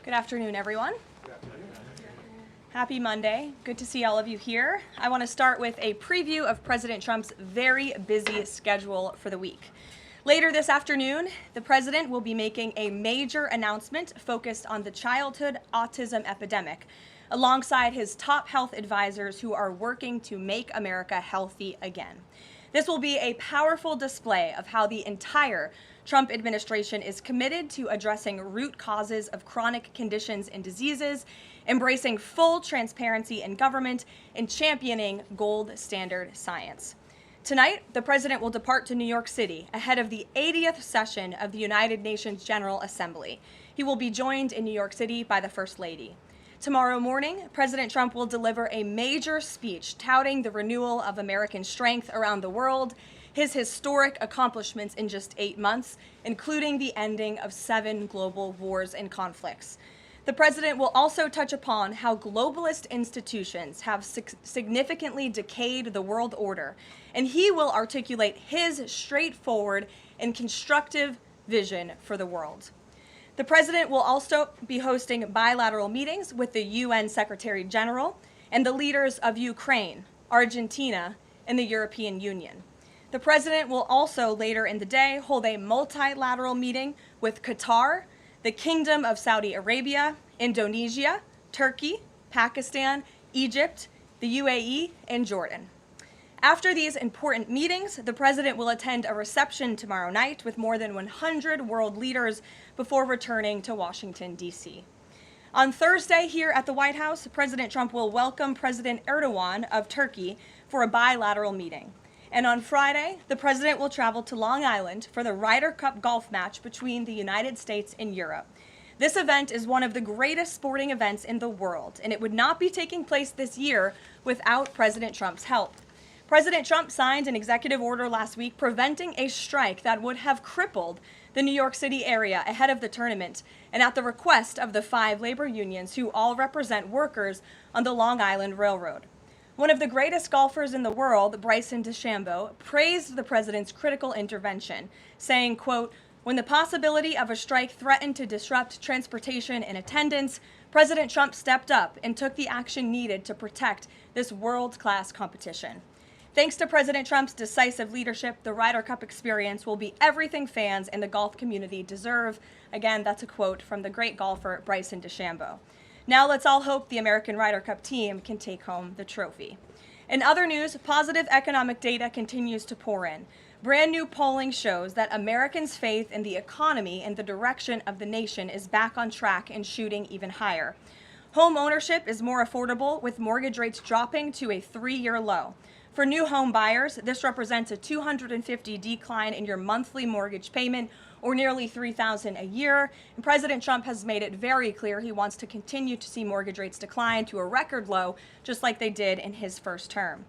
Good afternoon, everyone. Happy Monday. Good to see all of you here. I want to start with a preview of President Trump's very busy schedule for the week. Later this afternoon, the president will be making a major announcement focused on the childhood autism epidemic, alongside his top health advisors who are working to make America healthy again. This will be a powerful display of how the entire Trump administration is committed to addressing root causes of chronic conditions and diseases, embracing full transparency in government, and championing gold standard science. Tonight, the president will depart to New York City ahead of the 80th session of the United Nations General Assembly. He will be joined in New York City by the First Lady. Tomorrow morning, President Trump will deliver a major speech touting the renewal of American strength around the world, his historic accomplishments in just 8 months, including the ending of 7 global wars and conflicts. The president will also touch upon how globalist institutions have significantly decayed the world order, and he will articulate his straightforward and constructive vision for the world. The president will also be hosting bilateral meetings with the UN Secretary General and the leaders of Ukraine, Argentina, and the European Union. The president will also later in the day hold a multilateral meeting with Qatar, the Kingdom of Saudi Arabia, Indonesia, Turkey, Pakistan, Egypt, the UAE, and Jordan. After these important meetings, the president will attend a reception tomorrow night with more than 100 world leaders before returning to Washington, D.C. On Thursday here at the White House, President Trump will welcome President Erdogan of Turkey for a bilateral meeting. And on Friday, the president will travel to Long Island for the Ryder Cup golf match between the United States and Europe. This event is one of the greatest sporting events in the world, and it would not be taking place this year without President Trump's help. President Trump signed an executive order last week preventing a strike that would have crippled the New York City area ahead of the tournament, and at the request of the 5 labor unions who all represent workers on the Long Island Railroad. One of the greatest golfers in the world, Bryson DeChambeau, praised the president's critical intervention, saying, quote, "When the possibility of a strike threatened to disrupt transportation and attendance, President Trump stepped up and took the action needed to protect this world-class competition." Thanks to President Trump's decisive leadership, the Ryder Cup experience will be everything fans and the golf community deserve. Again, that's a quote from the great golfer Bryson DeChambeau. Now let's all hope the American Ryder Cup team can take home the trophy. In other news, positive economic data continues to pour in. Brand new polling shows that Americans' faith in the economy and the direction of the nation is back on track and shooting even higher. Home ownership is more affordable, with mortgage rates dropping to a 3-year low. For new home buyers, this represents a $250 decline in your monthly mortgage payment, or nearly $3,000 a year. And President Trump has made it very clear he wants to continue to see mortgage rates decline to a record low, just like they did in his first term.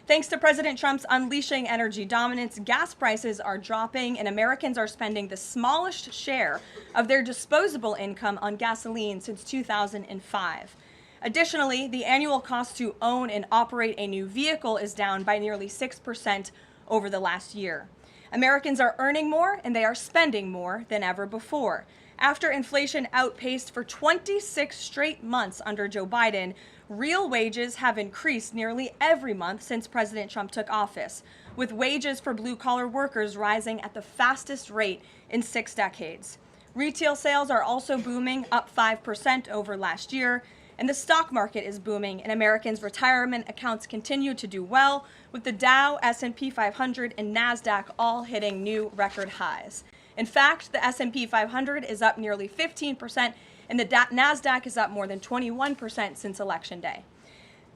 Thanks to President Trump's unleashing energy dominance, gas prices are dropping, and Americans are spending the smallest share of their disposable income on gasoline since 2005. Additionally, the annual cost to own and operate a new vehicle is down by nearly 6% over the last year. Americans are earning more and they are spending more than ever before. After inflation outpaced for 26 straight months under Joe Biden, real wages have increased nearly every month since President Trump took office, with wages for blue-collar workers rising at the fastest rate in 6 decades. Retail sales are also booming, up 5% over last year. And the stock market is booming, and Americans' retirement accounts continue to do well, with the Dow, S&P 500, and NASDAQ all hitting new record highs. In fact, the S&P 500 is up nearly 15%, and the NASDAQ is up more than 21% since Election Day.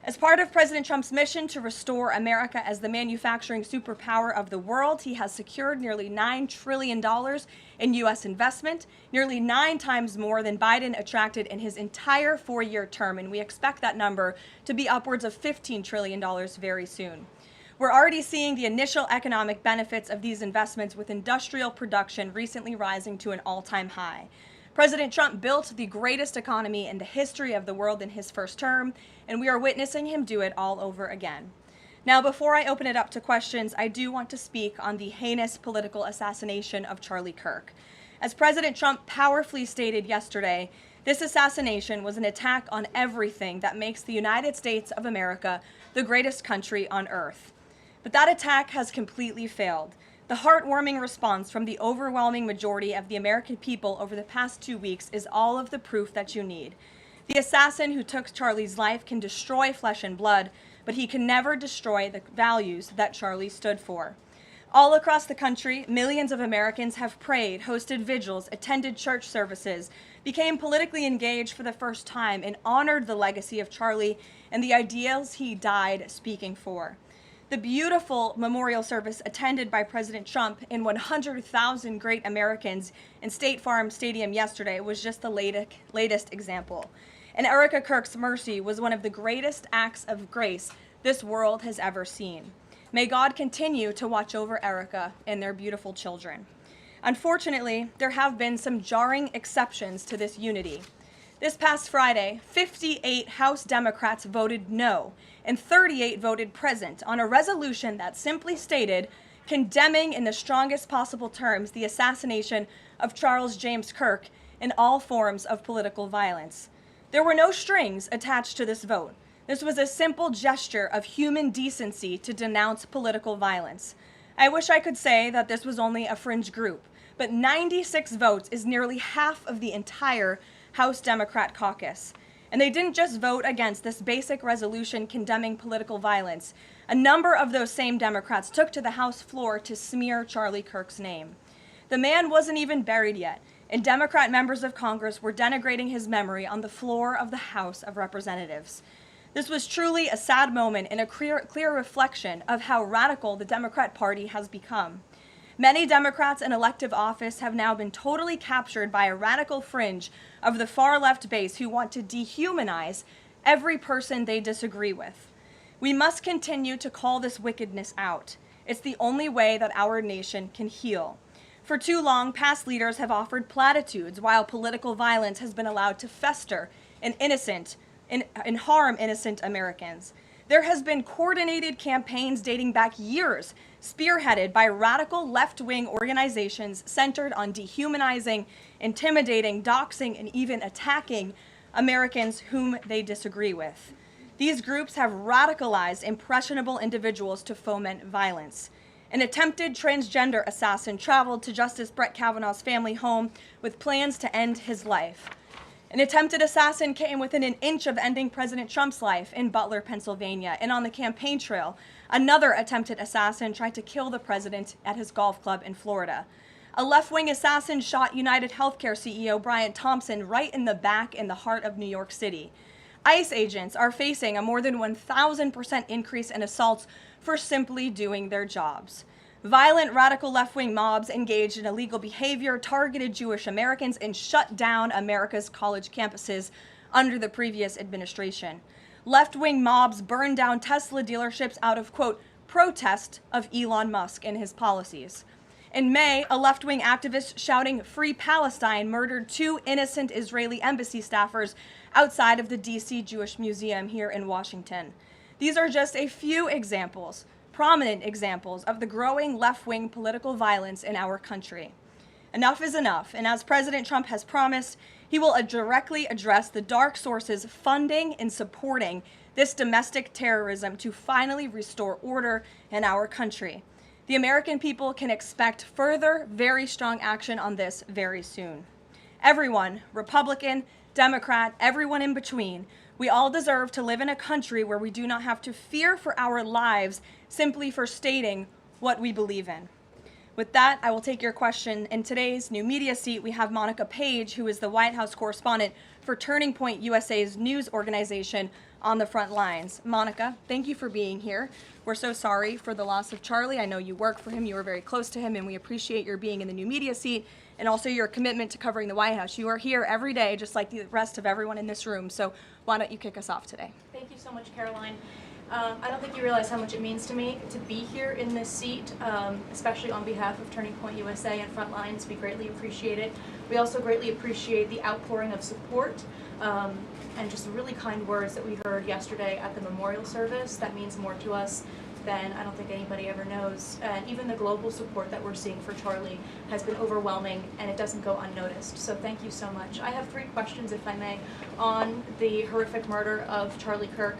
As part of President Trump's mission to restore America as the manufacturing superpower of the world, he has secured nearly $9 trillion in U.S. investment, nearly 9 times more than Biden attracted in his entire 4-year term, and we expect that number to be upwards of $15 trillion very soon. We're already seeing the initial economic benefits of these investments, with industrial production recently rising to an all-time high. President Trump built the greatest economy in the history of the world in his first term, and we are witnessing him do it all over again. Now, before I open it up to questions, I do want to speak on the heinous political assassination of Charlie Kirk. As President Trump powerfully stated yesterday, This assassination was an attack on everything that makes the United States of America the greatest country on earth. But that attack has completely failed. The heartwarming response from the overwhelming majority of the American people over the past 2 weeks is all of the proof that you need. The assassin who took Charlie's life can destroy flesh and blood, but he can never destroy the values that Charlie stood for. All across the country, millions of Americans have prayed, hosted vigils, attended church services, became politically engaged for the first time, and honored the legacy of Charlie and the ideals he died speaking for. The beautiful memorial service attended by President Trump and 100,000 great Americans in State Farm Stadium yesterday was just the latest example. And Erica Kirk's mercy was one of the greatest acts of grace this world has ever seen. May God continue to watch over Erica and their beautiful children. Unfortunately, there have been some jarring exceptions to this unity. This past Friday, 58 House Democrats voted no, and 38 voted present on a resolution that simply stated, condemning in the strongest possible terms the assassination of Charles James Kirk and all forms of political violence. There were no strings attached to this vote. This was a simple gesture of human decency to denounce political violence. I wish I could say that this was only a fringe group, but 96 votes is nearly half of the entire House Democrat caucus. And they didn't just vote against this basic resolution condemning political violence. A number of those same Democrats took to the House floor to smear Charlie Kirk's name. The man wasn't even buried yet, and Democrat members of Congress were denigrating his memory on the floor of the House of Representatives. This was truly a sad moment and a clear reflection of how radical the Democrat Party has become. Many Democrats in elective office have now been totally captured by a radical fringe of the far-left base who want to dehumanize every person they disagree with. We must continue to call this wickedness out. It's the only way that our nation can heal. For too long, past leaders have offered platitudes while political violence has been allowed to fester and harm innocent Americans. There has been coordinated campaigns dating back years, spearheaded by radical left-wing organizations centered on dehumanizing, intimidating, doxing, and even attacking Americans whom they disagree with. These groups have radicalized impressionable individuals to foment violence. An attempted transgender assassin traveled to Justice Brett Kavanaugh's family home with plans to end his life. An attempted assassin came within an inch of ending President Trump's life in Butler, Pennsylvania, and on the campaign trail, another attempted assassin tried to kill the president at his golf club in Florida. A left-wing assassin shot United Healthcare CEO Brian Thompson right in the back in the heart of New York City. ICE agents are facing a more than 1,000% increase in assaults for simply doing their jobs. Violent radical left-wing mobs engaged in illegal behavior, targeted Jewish Americans, and shut down America's college campuses under the previous administration. Left-wing mobs burned down Tesla dealerships out of, quote, protest of Elon Musk and his policies. In May, a left-wing activist shouting "Free Palestine" murdered 2 innocent Israeli embassy staffers outside of the D.C. Jewish Museum here in Washington. These are just a few examples, prominent examples of the growing left-wing political violence in our country. Enough is enough, and as President Trump has promised, he will directly address the dark sources funding and supporting this domestic terrorism to finally restore order in our country. The American people can expect further, very strong action on this very soon. Everyone, Republican, Democrat, everyone in between, we all deserve to live in a country where we do not have to fear for our lives simply for stating what we believe in. With that, I will take your question. In today's new media seat, we have Monica Page, who is the White House correspondent for Turning Point USA's news organization on the front lines. Monica, thank you for being here. We're so sorry for the loss of Charlie. I know you work for him, you were very close to him, and we appreciate your being in the new media seat and also your commitment to covering the White House. You are here every day, just like the rest of everyone in this room. So why don't you kick us off today? Thank you so much, Karoline. I don't think you realize how much it means to me to be here in this seat, especially on behalf of Turning Point USA and Frontlines. We greatly appreciate it. We also greatly appreciate the outpouring of support and just really kind words that we heard yesterday at the memorial service. That means more to us been, I don't think anybody ever knows. And even the global support that we're seeing for Charlie has been overwhelming, and it doesn't go unnoticed. So thank you so much. I have 3 questions, if I may, on the horrific murder of Charlie Kirk.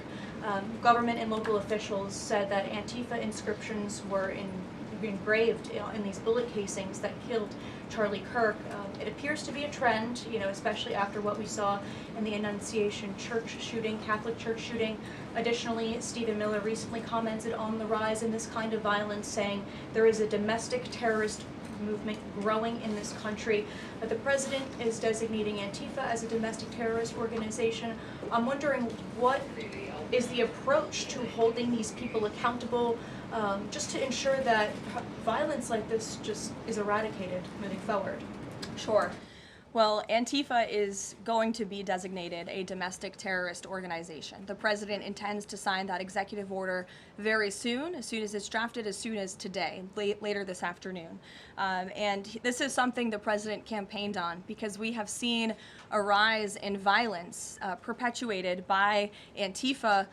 Government and local officials said that Antifa inscriptions were engraved in these bullet casings that killed Charlie Kirk. It appears to be a trend, especially after what we saw in the Annunciation Church shooting, Catholic Church shooting. Additionally, Stephen Miller recently commented on the rise in this kind of violence, saying there is a domestic terrorist movement growing in this country. The president is designating Antifa as a domestic terrorist organization. I'm wondering, what is the approach to holding these people accountable, just to ensure that violence like this just is eradicated moving forward? Sure. Well, Antifa is going to be designated a domestic terrorist organization. The president intends to sign that executive order very soon as it's drafted, as soon as today, later this afternoon. And this is something the president campaigned on, because we have seen a rise in violence perpetuated by Antifa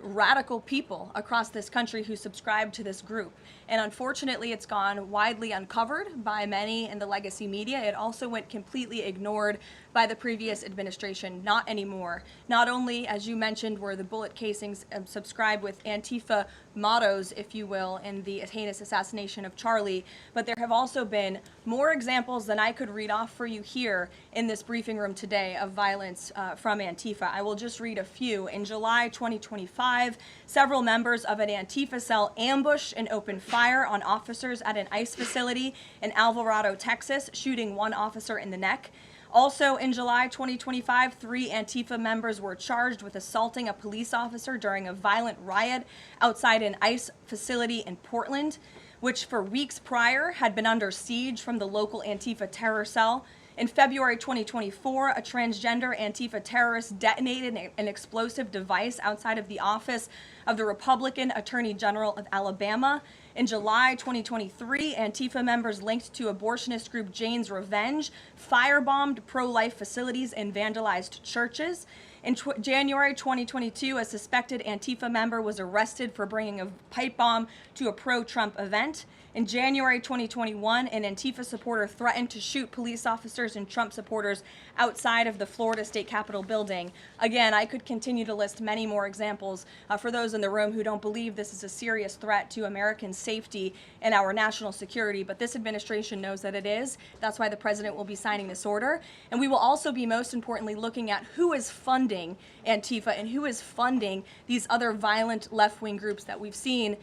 radical people across this country who subscribe to this group. And unfortunately, it's gone widely uncovered by many in the legacy media. It also went completely ignored by the previous administration. Not anymore. Not only, as you mentioned, were the bullet casings subscribed with Antifa mottos, if you will, in the heinous assassination of Charlie, but there have also been more examples than I could read off for you here in this briefing room today of violence from Antifa. I will just read a few. In July 2025, several members of an Antifa cell ambushed and opened fire on officers at an ICE facility in Alvarado, Texas, shooting one officer in the neck. Also in July 2025, 3 Antifa members were charged with assaulting a police officer during a violent riot outside an ICE facility in Portland, which for weeks prior had been under siege from the local Antifa terror cell. In February 2024, a transgender Antifa terrorist detonated an explosive device outside of the office of the Republican Attorney General of Alabama. In July 2023, Antifa members linked to abortionist group Jane's Revenge firebombed pro-life facilities and vandalized churches. In January 2022, a suspected Antifa member was arrested for bringing a pipe bomb to a pro-Trump event. In January 2021, an Antifa supporter threatened to shoot police officers and Trump supporters outside of the Florida State Capitol building. Again, I could continue to list many more examples for those in the room who don't believe this is a serious threat to American safety and our national security, but this administration knows that it is. That's why the president will be signing this order. And we will also be, most importantly, looking at who is funding Antifa and who is funding these other violent left-wing groups that we've seen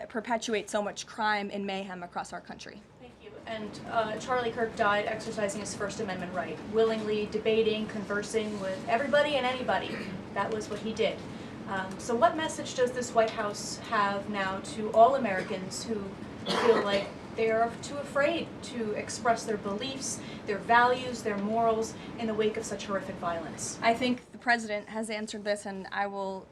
perpetuate so much crime and mayhem across our country. Thank you. And Charlie Kirk died exercising his First Amendment right, willingly debating, conversing with everybody and anybody. That was what he did. So what message does this White House have now to all Americans who feel like they are too afraid to express their beliefs, their values, their morals in the wake of such horrific violence? I think the president has answered this, and I will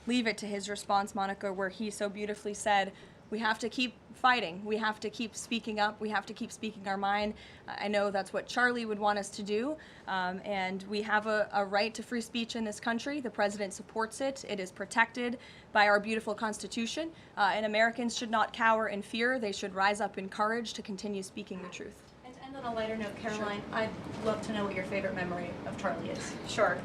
leave it to his response, Monica, where he so beautifully said, we have to keep fighting. We have to keep speaking up. We have to keep speaking our mind. I know that's what Charlie would want us to do, and we have a right to free speech in this country. The president supports it. It is protected by our beautiful Constitution, and Americans should not cower in fear. They should rise up in courage to continue speaking the truth. And to end on a lighter note, Karoline, sure. I'd love to know what your favorite memory of Charlie is. Sure.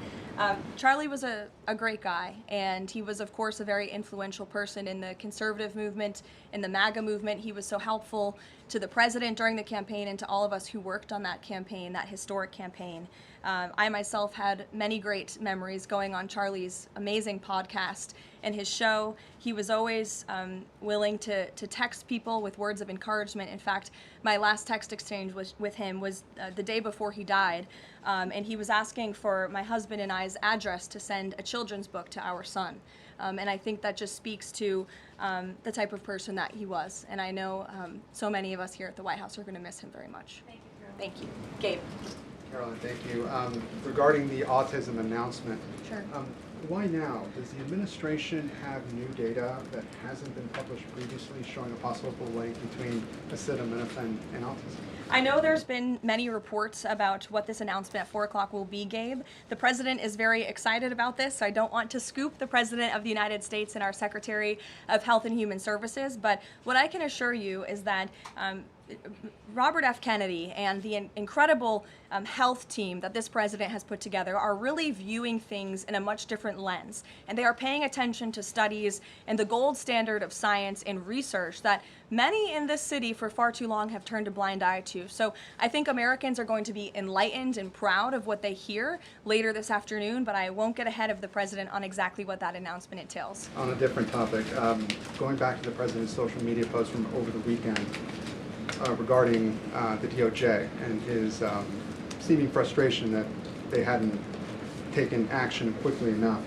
Charlie was a great guy, and he was, of course, a very influential person in the conservative movement, in the MAGA movement. He was so helpful to the president during the campaign and to all of us who worked on that campaign, that historic campaign. I myself had many great memories going on Charlie's amazing podcast and his show. He was always willing to text people with words of encouragement. In fact, my last text exchange with him was the day before he died, and he was asking for my husband and I's address to send a children's book to our son. And I think that just speaks to the type of person that he was. And I know so many of us here at the White House are going to miss him very much. Thank you, Karoline. Thank you. Gabe. Caroline, thank you. Regarding the autism announcement, Sure. Why now? Does the administration have new data that hasn't been published previously showing a possible link between acetaminophen and autism? I know there's been many reports about what this announcement at 4 o'clock will be, Gabe. The president is very excited about this, so I don't want to scoop the president of the United States and our Secretary of Health and Human Services, but what I can assure you is that Robert F. Kennedy and the incredible health team that this president has put together are really viewing things in a much different lens. And they are paying attention to studies and the gold standard of science and research that many in this city for far too long have turned a blind eye to. So I think Americans are going to be enlightened and proud of what they hear later this afternoon, but I won't get ahead of the president on exactly what that announcement entails. On a different topic, going back to the president's social media post from over the weekend, regarding the DOJ and his seeming frustration that they hadn't taken action quickly enough.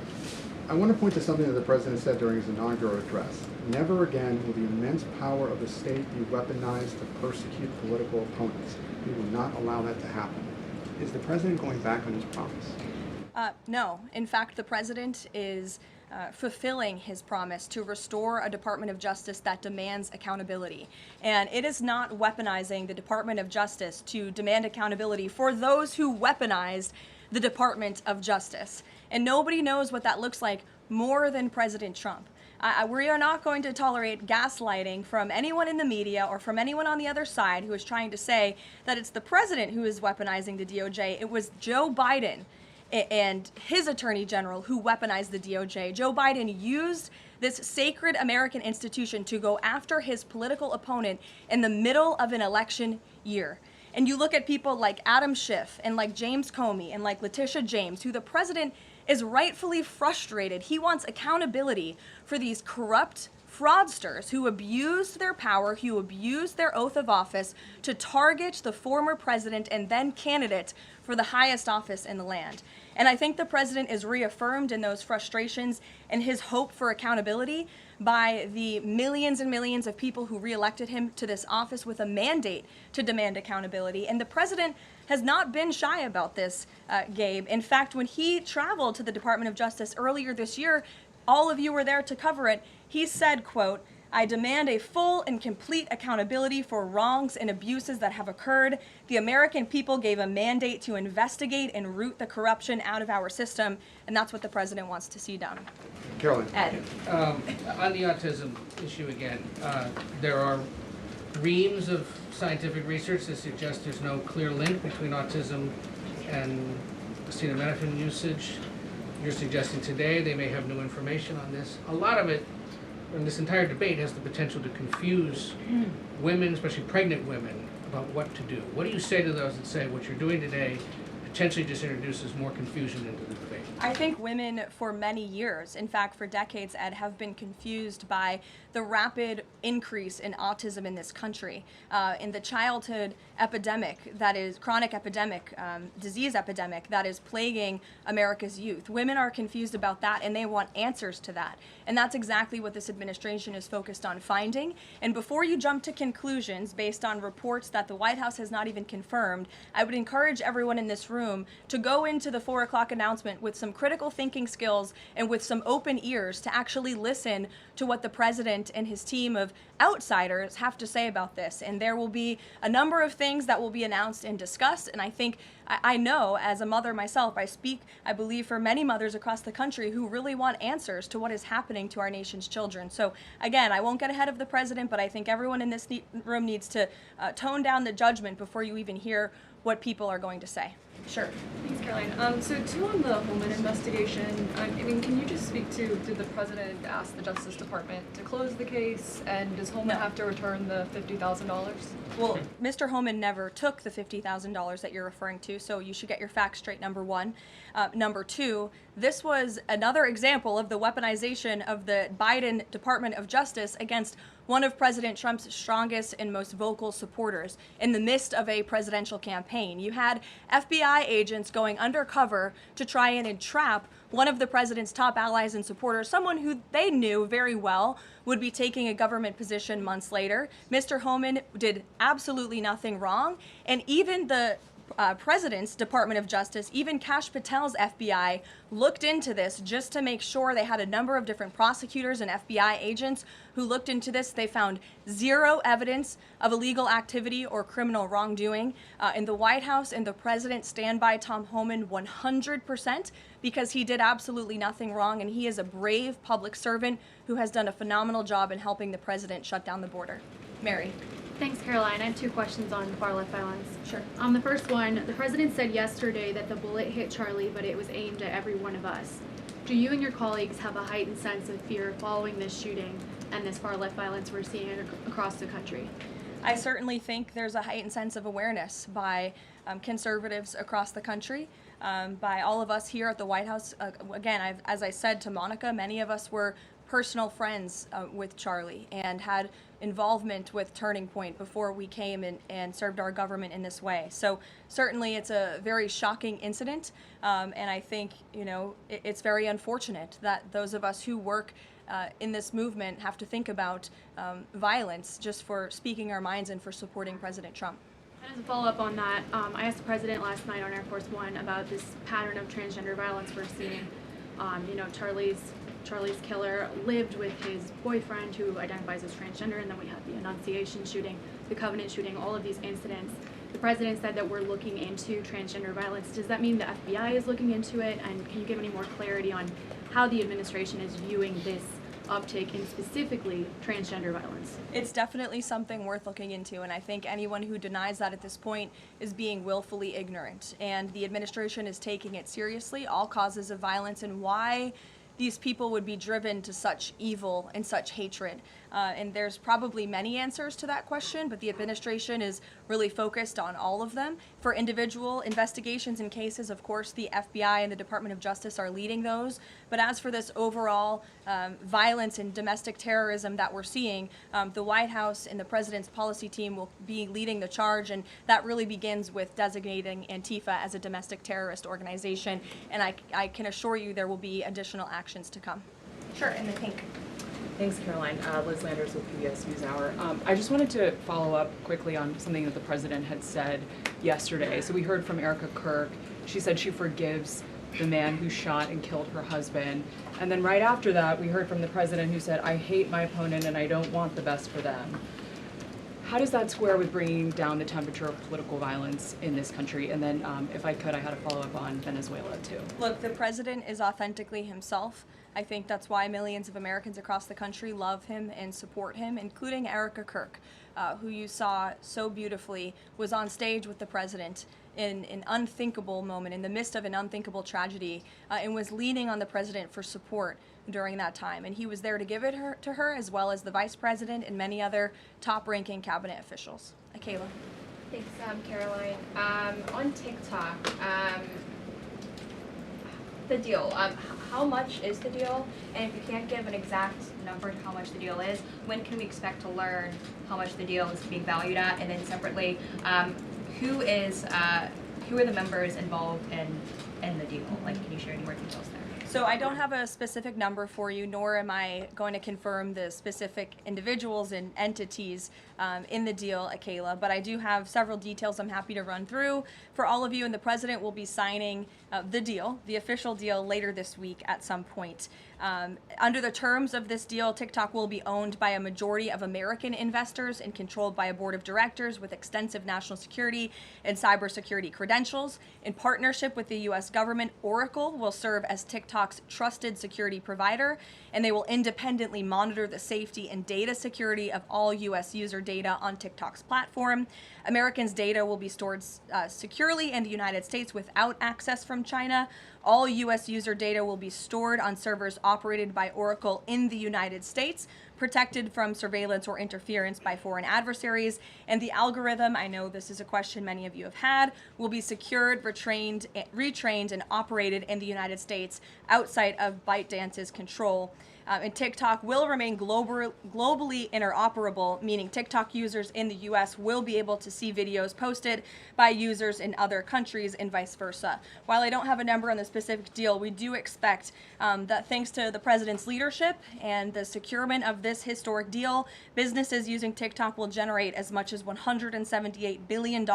I want to point to something that the president said during his inaugural address. Never again will the immense power of the state be weaponized to persecute political opponents. We will not allow that to happen. Is the president going back on his promise? No. In fact, the president is fulfilling his promise to restore a Department of Justice that demands accountability. And it is not weaponizing the Department of Justice to demand accountability for those who weaponized the Department of Justice. And nobody knows what that looks like more than President Trump. We are not going to tolerate gaslighting from anyone in the media or from anyone on the other side who is trying to say that it's the president who is weaponizing the DOJ. It was Joe Biden and his attorney general who weaponized the DOJ. Joe Biden used this sacred American institution to go after his political opponent in the middle of an election year. And you look at people like Adam Schiff and like James Comey and like Letitia James, who the president is rightfully frustrated. He wants accountability for these corrupt fraudsters who abused their power, who abused their oath of office to target the former president and then candidate for the highest office in the land. And I think the president is reaffirmed in those frustrations and his hope for accountability by the millions and millions of people who reelected him to this office with a mandate to demand accountability. And the president has not been shy about this, Gabe. In fact, when he traveled to the Department of Justice earlier this year, all of you were there to cover it. He said, quote, "I demand a full and complete accountability for wrongs and abuses that have occurred. The American people gave a mandate to investigate and root the corruption out of our system," and that's what the president wants to see done. Karoline. Ed. On the autism issue again, there are reams of scientific research that suggests there's no clear link between autism and acetaminophen usage. You're suggesting today they may have new information on this. A lot of it, and this entire debate, has the potential to confuse women, especially pregnant women, about what to do. What do you say to those that say what you're doing today potentially just introduces more confusion into the debate? I think women for many years, in fact for decades, Ed, have been confused by the rapid increase in autism in this country, in the childhood epidemic that is chronic epidemic, disease epidemic that is plaguing America's youth. Women are confused about that and they want answers to that. And that's exactly what this administration is focused on finding. And before you jump to conclusions based on reports that the White House has not even confirmed, I would encourage everyone in this room to go into the 4 o'clock announcement with some critical thinking skills and with some open ears to actually listen to what the president and his team of outsiders have to say about this. And there will be a number of things that will be announced and discussed. And I think, I know as a mother myself, I speak, I believe, for many mothers across the country who really want answers to what is happening to our nation's children. So again, I won't get ahead of the president, but I think everyone in this room needs to tone down the judgment before you even hear what people are going to say. Sure. Thanks, Caroline. So too on the Holman investigation, I mean, can you just speak to, did the president ask the Justice Department to close the case, and does Holman No. have to return the $50,000? Well, Mr. Holman never took the $50,000 that you're referring to, so you should get your facts straight, number one. Number two, this was another example of the weaponization of the Biden Department of Justice against one of President Trump's strongest and most vocal supporters in the midst of a presidential campaign. You had FBI agents going undercover to try and entrap one of the president's top allies and supporters, someone who they knew very well would be taking a government position months later. Mr. Holman did absolutely nothing wrong, and even the president's Department of Justice, even Kash Patel's FBI, looked into this just to make sure. They had a number of different prosecutors and FBI agents who looked into this. They found zero evidence of illegal activity or criminal wrongdoing in the White House, and the president stand by Tom Homan 100% because he did absolutely nothing wrong, and he is a brave public servant who has done a phenomenal job in helping the president shut down the border. Mary. Thanks, Caroline. I have two questions on far-left violence. Sure. The first one, the president said yesterday that the bullet hit Charlie, but it was aimed at every one of us. Do you and your colleagues have a heightened sense of fear following this shooting and this far-left violence we're seeing across the country? I certainly think there's a heightened sense of awareness by conservatives across the country, by all of us here at the White House. Again, as I said to Monica, many of us were personal friends with Charlie and had involvement with Turning Point before we came and served our government in this way. So certainly it's a very shocking incident, and I think, it's very unfortunate that those of us who work in this movement have to think about violence just for speaking our minds and for supporting President Trump. And as a follow-up on that, I asked the president last night on Air Force One about this pattern of transgender violence we're seeing. Charlie's killer lived with his boyfriend who identifies as transgender, and then we had the Annunciation shooting, the Covenant shooting, all of these incidents. The president said that we're looking into transgender violence. Does that mean the FBI is looking into it? And can you give any more clarity on how the administration is viewing this uptake in specifically transgender violence? It's definitely something worth looking into, and I think anyone who denies that at this point is being willfully ignorant. And the administration is taking it seriously, all causes of violence, and why these people would be driven to such evil and such hatred. And there's probably many answers to that question, but the administration is really focused on all of them. For individual investigations and cases, of course, the FBI and the Department of Justice are leading those. But as for this overall violence and domestic terrorism that we're seeing, the White House and the president's policy team will be leading the charge, and that really begins with designating Antifa as a domestic terrorist organization. And I can assure you there will be additional actions to come. Sure, in the pink. Thanks, Caroline. Liz Landers with PBS NewsHour. I just wanted to follow up quickly on something that the president had said yesterday. So we heard from Erica Kirk. She said she forgives the man who shot and killed her husband. And then right after that, we heard from the president who said, I hate my opponent and I don't want the best for them. How does that square with bringing down the temperature of political violence in this country? And then, if I could, I had a follow-up on Venezuela, too. Look, the president is authentically himself. I think that's why millions of Americans across the country love him and support him, including Erica Kirk, who you saw so beautifully was on stage with the president in an unthinkable moment, in the midst of an unthinkable tragedy, and was leaning on the president for support during that time. And he was there to give it to her, as well as the vice president and many other top-ranking cabinet officials. Kayla. Thanks, Caroline. On TikTok, the deal. How much is the deal? And if you can't give an exact number to how much the deal is, when can we expect to learn how much the deal is being valued at? And then separately, who are the members involved in the deal? Like, can you share any more details there? So I don't have a specific number for you, nor am I going to confirm the specific individuals and entities in the deal, Kayla, but I do have several details I'm happy to run through for all of you, and the president will be signing the deal, the official deal, later this week at some point. Under the terms of this deal, TikTok will be owned by a majority of American investors and controlled by a board of directors with extensive national security and cybersecurity credentials. In partnership with the U.S. government, Oracle will serve as TikTok's trusted security provider, and they will independently monitor the safety and data security of all U.S. user data on TikTok's platform. Americans' data will be stored securely in the United States without access from China. All U.S. user data will be stored on servers operated by Oracle in the United States, protected from surveillance or interference by foreign adversaries. And the algorithm, I know this is a question many of you have had, will be secured, retrained, and operated in the United States outside of ByteDance's control. And TikTok will remain globally interoperable, meaning TikTok users in the US will be able to see videos posted by users in other countries and vice versa. While I don't have a number on the specific deal, we do expect that thanks to the president's leadership and the securement of this historic deal, businesses using TikTok will generate as much as $178 billion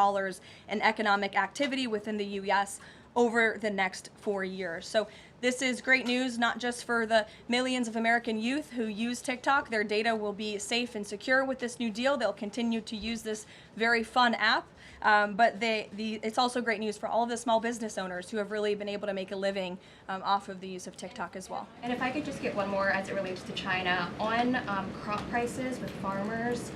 in economic activity within the US over the next 4 years. So this is great news, not just for the millions of American youth who use TikTok. Their data will be safe and secure with this new deal. They'll continue to use this very fun app. But it's also great news for all of the small business owners who have really been able to make a living off of the use of TikTok as well. And if I could just get one more as it relates to China, on crop prices with farmers,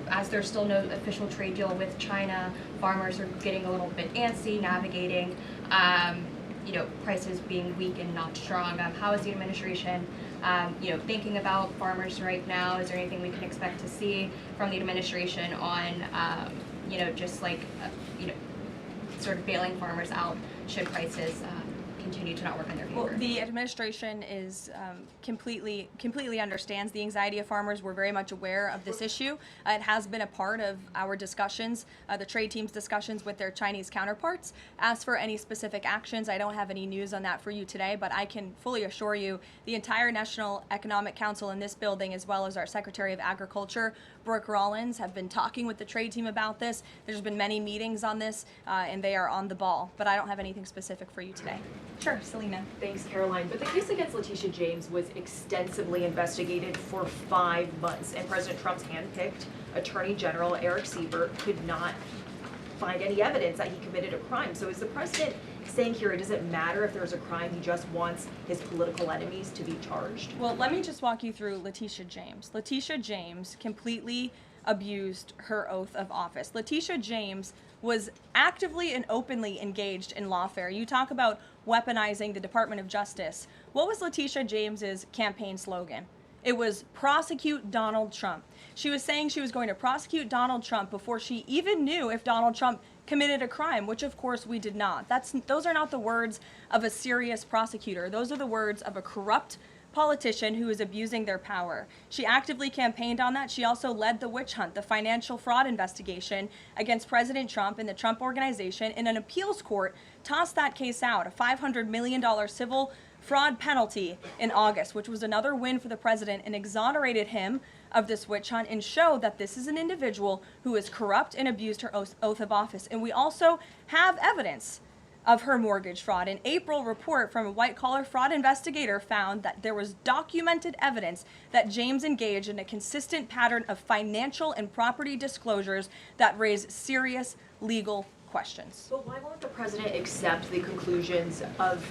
as there's still no official trade deal with China, farmers are getting a little bit antsy navigating, prices being weak and not strong. How is the administration, thinking about farmers right now? Is there anything we can expect to see from the administration on, sort of bailing farmers out should prices continue to not work in their favor? Well, the administration is completely understands the anxiety of farmers. We're very much aware of this issue. It has been a part of our discussions, the trade team's discussions with their Chinese counterparts. As for any specific actions, I don't have any news on that for you today, but I can fully assure you the entire National Economic Council in this building, as well as our Secretary of Agriculture, Brooke Rollins, have been talking with the trade team about this. There's been many meetings on this, and they are on the ball, but I don't have anything specific for you today. Sure, Selena. Thanks, Caroline. But the case against Letitia James was extensively investigated for 5 months, and President Trump's handpicked Attorney General Eric Siebert could not find any evidence that he committed a crime. So is the president saying here it doesn't matter if there's a crime, he just wants his political enemies to be charged? Well, let me just walk you through Letitia James. Letitia James completely abused her oath of office. Letitia James was actively and openly engaged in lawfare. You talk about weaponizing the Department of Justice. What was Letitia James's campaign slogan? It was prosecute Donald Trump. She was saying she was going to prosecute Donald Trump before she even knew if Donald Trump committed a crime, which of course we did not. Those are not the words of a serious prosecutor. Those are the words of a corrupt politician who is abusing their power. She actively campaigned on that. She also led the witch hunt, the financial fraud investigation against President Trump and the Trump Organization, and an appeals court tossed that case out, a $500 million civil fraud penalty in August, which was another win for the president and exonerated him of this witch hunt and showed that this is an individual who is corrupt and abused her oath of office. And we also have evidence of her mortgage fraud. An April report from a white-collar fraud investigator found that there was documented evidence that James engaged in a consistent pattern of financial and property disclosures that raise serious legal questions. But why won't the president accept the conclusions of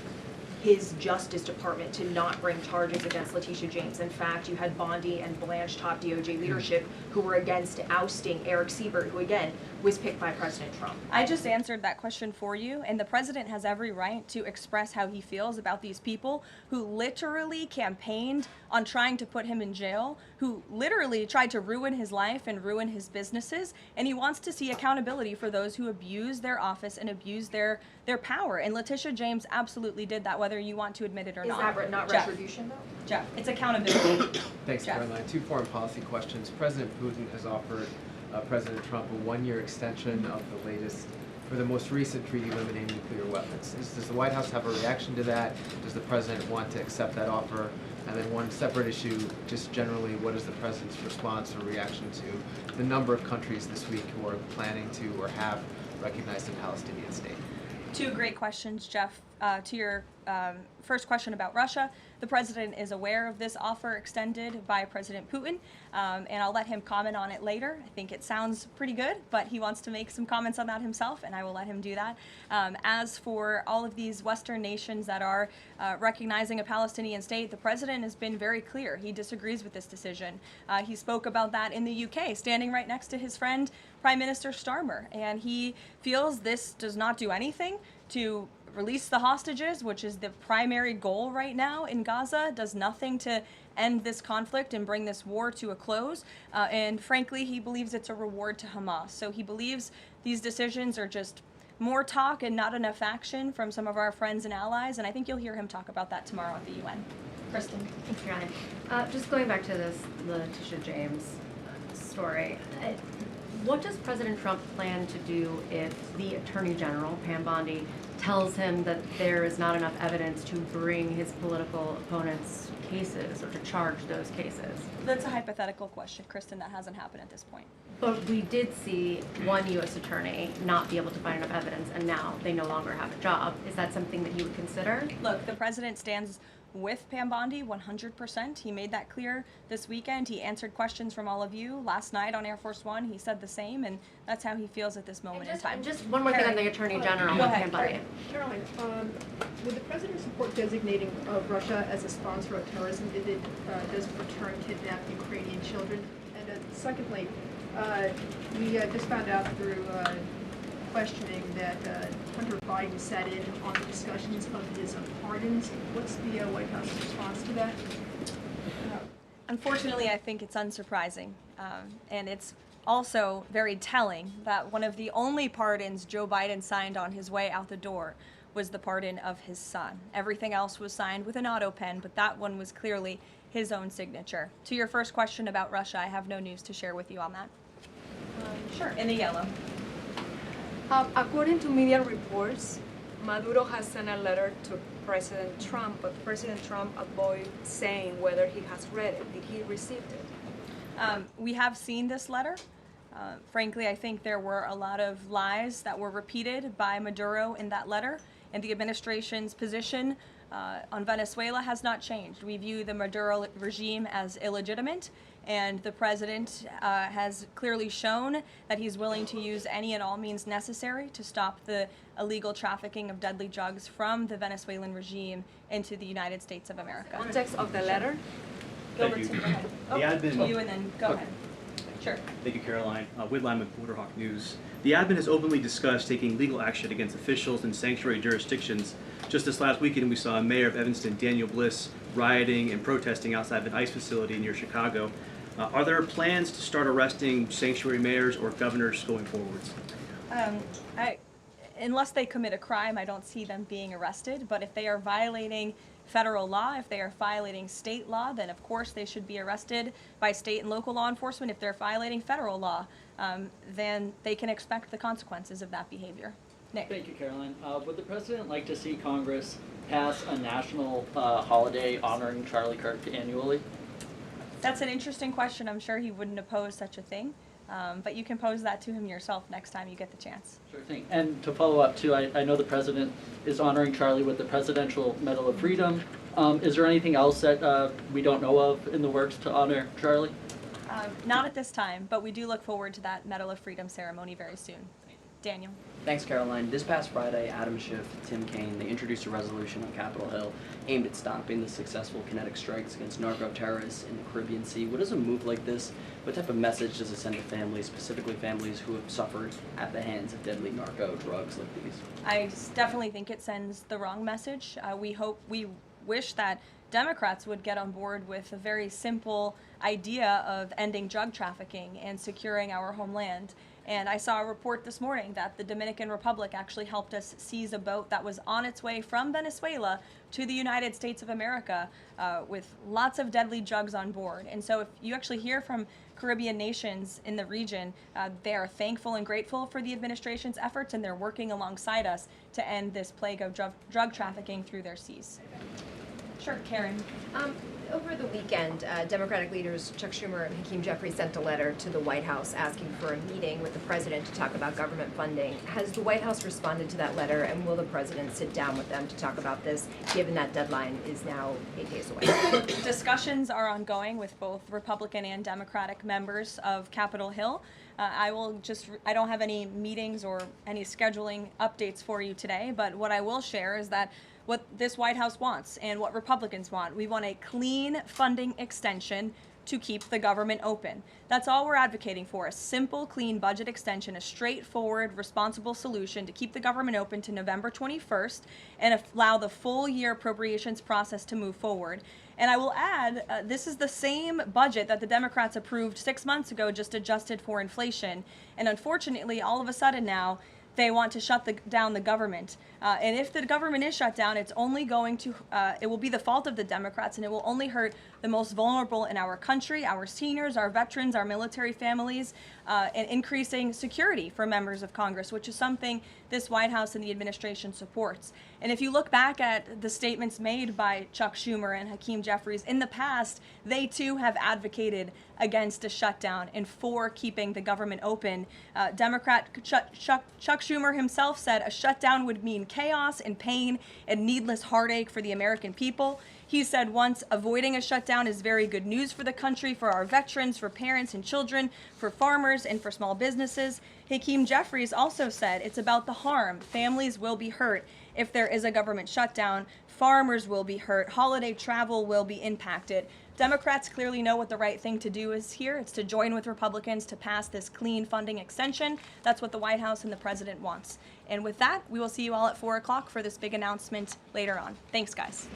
his Justice Department to not bring charges against Letitia James? In fact, you had Bondi and Blanche top DOJ leadership who were against ousting Eric Siebert, who again was picked by President Trump. I just answered that question for you, and the president has every right to express how he feels about these people who literally campaigned on trying to put him in jail, who literally tried to ruin his life and ruin his businesses, and he wants to see accountability for those who abuse their office and abuse their power. And Letitia James absolutely did that, whether you want to admit it or not. Is that not Jeff. retribution, though? Jeff, it's accountability. Thanks, Jeff. Caroline. 2 foreign policy questions. President Putin has offered President Trump a 1-year extension of the most recent treaty limiting nuclear weapons. Does the White House have a reaction to that? Does the president want to accept that offer? And then one separate issue, just generally, what is the president's response or reaction to the number of countries this week who are planning to or have recognized a Palestinian state? 2 great questions, Jeff. To your first question about Russia, the president is aware of this offer extended by President Putin, and I'll let him comment on it later. I think it sounds pretty good, but he wants to make some comments on that himself, and I will let him do that. As for all of these Western nations that are recognizing a Palestinian state, the president has been very clear. He disagrees with this decision. He spoke about that in the UK, standing right next to his friend, Prime Minister Starmer, and he feels this does not do anything to release the hostages, which is the primary goal right now in Gaza, does nothing to end this conflict and bring this war to a close. And frankly, he believes it's a reward to Hamas. So he believes these decisions are just more talk and not enough action from some of our friends and allies. And I think you'll hear him talk about that tomorrow at the UN. Kristen. Thanks, Karoline. Just going back to this Letitia James story, what does President Trump plan to do if the Attorney General, Pam Bondi, tells him that there is not enough evidence to bring his political opponents' cases or to charge those cases? That's a hypothetical question, Kristen. That hasn't happened at this point. But we did see one U.S. attorney not be able to find enough evidence, and now they no longer have a job. Is that something that you would consider? Look, the president stands with Pam Bondi 100%. He made that clear this weekend. He answered questions from all of you last night on Air Force One. He said the same, and that's how he feels at this moment in time. Just one more thing on the Attorney General Go with ahead. Pam Bondi. Caroline, would the president support designating Russia as a sponsor of terrorism if it does return kidnapped Ukrainian children? And secondly, we just found out through questioning that Hunter Biden sat in on the discussions of his pardons. What's the White House response to that? Unfortunately, I think it's unsurprising, and it's also very telling that one of the only pardons Joe Biden signed on his way out the door was the pardon of his son. Everything else was signed with an auto pen, but that one was clearly his own signature. To your first question about Russia, I have no news to share with you on that. Sure, in the yellow. According to media reports, Maduro has sent a letter to President Trump, but President Trump avoided saying whether he has read it. Did he receive it? We have seen this letter. Frankly, I think there were a lot of lies that were repeated by Maduro in that letter, and the administration's position on Venezuela has not changed. We view the Maduro regime as illegitimate, and the president has clearly shown that he's willing to use any and all means necessary to stop the illegal trafficking of deadly drugs from the Venezuelan regime into the United States of America. Context of the letter? Gilbertson, go ahead. The admin. You and then go ahead. Sure. Thank you, Caroline. Whitline with Borderhawk News. The admin has openly discussed taking legal action against officials in sanctuary jurisdictions. Just this last weekend, we saw Mayor of Evanston, Daniel Bliss, rioting and protesting outside of an ICE facility near Chicago. Are there plans to start arresting sanctuary mayors or governors going forwards? Unless they commit a crime, I don't see them being arrested. But if they are violating federal law, if they are violating state law, then of course they should be arrested by state and local law enforcement. If they're violating federal law, then they can expect the consequences of that behavior. Nick. Thank you, Caroline. Would the president like to see Congress pass a national holiday honoring Charlie Kirk annually? That's an interesting question. I'm sure he wouldn't oppose such a thing. But you can pose that to him yourself next time you get the chance. Sure thing. And to follow up too, I know the president is honoring Charlie with the Presidential Medal of Freedom. Is there anything else that we don't know of in the works to honor Charlie? Not at this time, but we do look forward to that Medal of Freedom ceremony very soon. Daniel. Thanks, Caroline. This past Friday, Adam Schiff, Tim Kaine, they introduced a resolution on Capitol Hill aimed at stopping the successful kinetic strikes against narco-terrorists in the Caribbean Sea. What does a move like this, what type of message does it send to families, specifically families who have suffered at the hands of deadly narco drugs like these? I definitely think it sends the wrong message. We wish that Democrats would get on board with a very simple idea of ending drug trafficking and securing our homeland. And I saw a report this morning that the Dominican Republic actually helped us seize a boat that was on its way from Venezuela to the United States of America with lots of deadly drugs on board. And so if you actually hear from Caribbean nations in the region, they are thankful and grateful for the administration's efforts, and they're working alongside us to end this plague of drug trafficking through their seas. Sure, Karen. Over the weekend, Democratic leaders Chuck Schumer and Hakeem Jeffries sent a letter to the White House asking for a meeting with the president to talk about government funding. Has the White House responded to that letter, and will the president sit down with them to talk about this, given that deadline is now 8 days away? Discussions are ongoing with both Republican and Democratic members of Capitol Hill. I don't have any meetings or any scheduling updates for you today, but what I will share is that what this White House wants and what Republicans want. We want a clean funding extension to keep the government open. That's all we're advocating for, a simple, clean budget extension, a straightforward, responsible solution to keep the government open to November 21st and allow the full year appropriations process to move forward. And I will add, this is the same budget that the Democrats approved 6 months ago, just adjusted for inflation. And unfortunately, all of a sudden now, They want to shut down the government. And if the government is shut down, it's only going to, it will be the fault of the Democrats, and it will only hurt the most vulnerable in our country, our seniors, our veterans, our military families, and increasing security for members of Congress, which is something this White House and the administration supports. And if you look back at the statements made by Chuck Schumer and Hakeem Jeffries in the past, they too have advocated against a shutdown and for keeping the government open. Democrat Chuck Schumer himself said a shutdown would mean chaos and pain and needless heartache for the American people. He said once, avoiding a shutdown is very good news for the country, for our veterans, for parents and children, for farmers, and for small businesses. Hakeem Jeffries also said it's about the harm. Families will be hurt if there is a government shutdown. Farmers will be hurt. Holiday travel will be impacted. Democrats clearly know what the right thing to do is here. It's to join with Republicans to pass this clean funding extension. That's what the White House and the president wants. And with that, we will see you all at 4 o'clock for this big announcement later on. Thanks, guys.